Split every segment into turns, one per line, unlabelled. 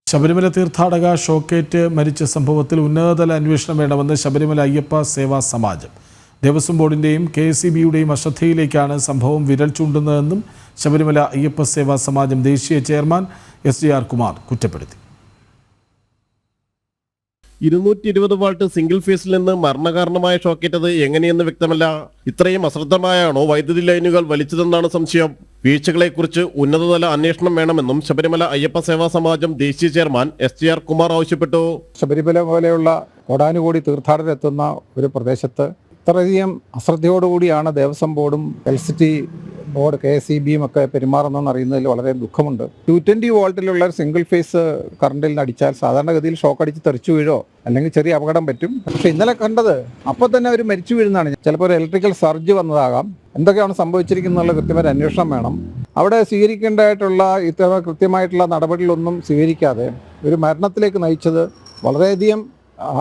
ശബരിമല തീർത്ഥാടക ഷോക്കേറ്റ് മരിച്ച സംഭവത്തിൽ ഉന്നതതല അന്വേഷണം വേണമെന്ന് ശബരിമല അയ്യപ്പ സേവാ സമാജം. ദേവസ്വം ബോർഡിന്റെയും KSEBയുടെയും അശ്രദ്ധയിലേക്കാണ് സംഭവം വിരൽ ചൂണ്ടുന്നതെന്നും ശബരിമല അയ്യപ്പ സേവാ സമാജം ദേശീയ ചെയർമാൻ SDR കുമാർ കുറ്റപ്പെടുത്തി.
220 വാൾട്ട് സിംഗിൾ ഫേസിൽ നിന്ന് മരണകാരണമായ ഷോക്കേറ്റത് എങ്ങനെയെന്ന് വ്യക്തമല്ല. ഇത്രയും അശ്രദ്ധമായാണോ വൈദ്യുതി ലൈനുകൾ വലിച്ചതെന്നാണ് സംശയം. വീഴ്ചകളെക്കുറിച്ച് ഉന്നതതല അന്വേഷണം വേണമെന്നും ശബരിമല അയ്യപ്പ സേവാ സമാജം ദേശീയ ചെയർമാൻ SDR കുമാർ ആവശ്യപ്പെട്ടു.
ശബരിമല പോലെയുള്ള കോടാനുകോടി തീർത്ഥാടകരെത്തുന്ന ഒരു പ്രദേശത്ത് ഇത്രയധികം അശ്രദ്ധയോടുകൂടിയാണ് ദേവസ്വം ബോർഡും എലക്ട്രിസിറ്റി ബോർഡ് KSEBയും ഒക്കെ പെരുമാറുന്നതെന്ന് അറിയുന്നതിൽ വളരെ ദുഃഖമുണ്ട്. 220 വോൾട്ടിലുള്ള ഒരു സിംഗിൾ ഫേസ് കറണ്ടിൽ നിന്ന് അടിച്ചാൽ സാധാരണഗതിയിൽ ഷോക്ക് അടിച്ച് തെറിച്ചു വീഴോ അല്ലെങ്കിൽ ചെറിയ അപകടം പറ്റും. പക്ഷേ ഇന്നലെ കണ്ടത് അപ്പോൾ തന്നെ അവർ മരിച്ചു വീഴുന്നതാണ്. ചിലപ്പോൾ ഒരു ഇലക്ട്രിക്കൽ സർജ് വന്നതാകാം. എന്തൊക്കെയാണ് സംഭവിച്ചിരിക്കുന്നുള്ള കൃത്യമായ അന്വേഷണം വേണം. അവിടെ സ്വീകരിക്കേണ്ടതായിട്ടുള്ള ഇത്തരം കൃത്യമായിട്ടുള്ള നടപടികളൊന്നും സ്വീകരിക്കാതെ ഒരു മരണത്തിലേക്ക് നയിച്ചത് വളരെയധികം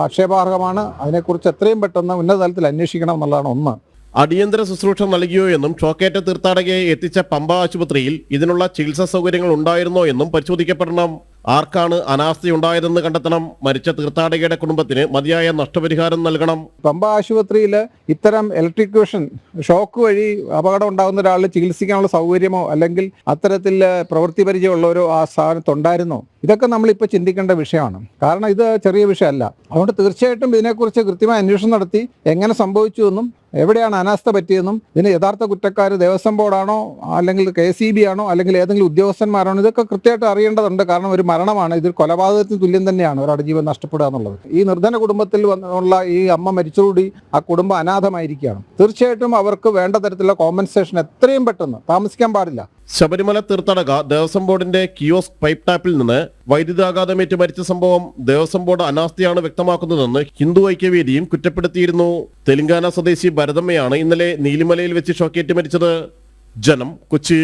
ആക്ഷേപാർഹമാണ്. അതിനെക്കുറിച്ച് എത്രയും പെട്ടെന്ന് ഉന്നത തലത്തിൽ അന്വേഷിക്കണം എന്നുള്ളതാണ് ഒന്ന്.
അടിയന്തര ശുശ്രൂഷ നൽകിയോ എന്നും ഷോക്കേറ്റ തീർത്ഥാടകയെ എത്തിച്ച പമ്പ ആശുപത്രിയിൽ ഇതിനുള്ള ചികിത്സാ സൗകര്യങ്ങൾ ഉണ്ടായിരുന്നോ എന്നും പരിശോധിക്കപ്പെടണം. ആർക്കാണ് അനാസ്ഥയുണ്ടായതെന്ന് കണ്ടെത്തണം. മരിച്ച തീർത്ഥാടകയുടെ കുടുംബത്തിന് മതിയായ നഷ്ടപരിഹാരം നൽകണം.
പമ്പ ആശുപത്രിയിൽ ഇത്തരം ഇലക്ട്രിക്വേഷൻ ഷോക്ക് വഴി അപകടം ഉണ്ടാകുന്ന ഒരാളിൽ ചികിത്സിക്കാനുള്ള സൗകര്യമോ അല്ലെങ്കിൽ അത്തരത്തിൽ പ്രവൃത്തി പരിചയമുള്ളവരോ ആ സ്ഥാനത്തുണ്ടായിരുന്നോ, ഇതൊക്കെ നമ്മളിപ്പോൾ ചിന്തിക്കേണ്ട വിഷയമാണ്. കാരണം ഇത് ചെറിയ വിഷയമല്ല. അതുകൊണ്ട് തീർച്ചയായിട്ടും ഇതിനെക്കുറിച്ച് കൃത്യമായ അന്വേഷണം നടത്തി എങ്ങനെ സംഭവിച്ചു എന്നും എവിടെയാണ് അനാസ്ഥ പറ്റിയെന്നും ഇതിന് യഥാർത്ഥ കുറ്റക്കാർ ദേവസ്വം ബോർഡാണോ അല്ലെങ്കിൽ KSEB ആണോ അല്ലെങ്കിൽ ഏതെങ്കിലും ഉദ്യോഗസ്ഥന്മാരാണോ, ഇതൊക്കെ കൃത്യമായിട്ട് അറിയേണ്ടതുണ്ട്. കാരണം ഒരു മരണമാണ്, ഇത് കൊലപാതകത്തിന് തുല്യം തന്നെയാണ് ഒരാളുടെ ജീവൻ നഷ്ടപ്പെടുക എന്നുള്ളത്. ഈ നിർധന കുടുംബത്തിൽ ഉള്ള ഈ അമ്മ മരിച്ചതോടുകൂടി ആ കുടുംബം അനാഥമായിരിക്കുകയാണ്. തീർച്ചയായിട്ടും അവർക്ക് വേണ്ട തരത്തിലുള്ള കോമ്പൻസേഷൻ എത്രയും പെട്ടെന്ന്, താമസിക്കാൻ പാടില്ല.
ശബരിമല തീർത്ഥാടക ദേവസ്വം ബോർഡിന്റെ കിയോസ്ക് പൈപ്പ് ടാപ്പിൽ നിന്ന് വൈദ്യുതാഘാതമേറ്റ് മരിച്ച സംഭവം ദേവസ്വം ബോർഡ് അനാസ്ഥയാണ് വ്യക്തമാക്കുന്നതെന്ന് ഹിന്ദു ഐക്യവേദിയും കുറ്റപ്പെടുത്തിയിരുന്നു. തെലങ്കാന സ്വദേശി ഭരതമ്മയാണ് ഇന്നലെ നീലിമലയിൽ വെച്ച് ഷോക്കേറ്റ് മരിച്ചത്. ജനം, കൊച്ചി.